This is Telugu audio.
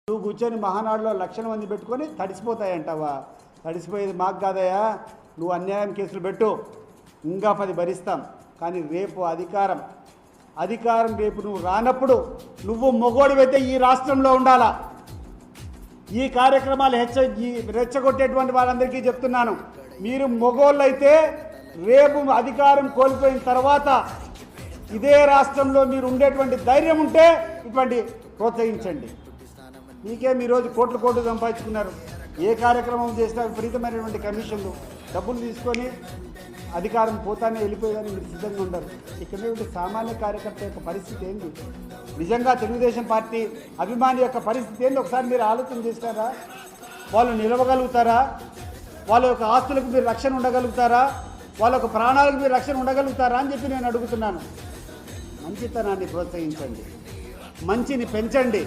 నువ్వు కూర్చొని మహానాడులో లక్షల మంది పెట్టుకొని తడిసిపోతాయంటావా? తడిసిపోయేది మాకు కాదయా. నువ్వు అన్యాయం కేసులు పెట్టు, ఇంకా 10 భరిస్తాం. కానీ రేపు అధికారం రేపు నువ్వు రానప్పుడు నువ్వు మొగోడివైతే ఈ రాష్ట్రంలో ఉండాలా. ఈ కార్యక్రమాలు రెచ్చగొట్టేటువంటి వాళ్ళందరికీ చెప్తున్నాను, మీరు మొగోళ్ళైతే రేపు అధికారం కోల్పోయిన తర్వాత ఇదే రాష్ట్రంలో మీరు ఉండేటువంటి ధైర్యం ఉంటే ఇటువంటి ప్రోత్సహించండి. మీకేం ఈరోజు కోట్లు సంపాదించుకున్నారు. ఏ కార్యక్రమం చేసినా విపరీతమైనటువంటి కమిషన్లు, డబ్బులు తీసుకొని అధికారం పోతానే వెళ్ళిపోయేదని మీరు సిద్ధంగా ఉండరు. ఇక్కడ సామాన్య కార్యకర్త యొక్క పరిస్థితి ఏంది? నిజంగా తెలుగుదేశం పార్టీ అభిమాని యొక్క పరిస్థితి ఏంది ఒకసారి మీరు ఆలోచన చేస్తారా? వాళ్ళు నిలవగలుగుతారా? వాళ్ళ యొక్క ఆస్తులకు మీరు రక్షణ ఉండగలుగుతారా? వాళ్ళ యొక్క ప్రాణాలకు మీరు రక్షణ ఉండగలుగుతారా అని చెప్పి నేను అడుగుతున్నాను. మంచితనాన్ని ప్రోత్సహించండి, మంచిని పెంచండి.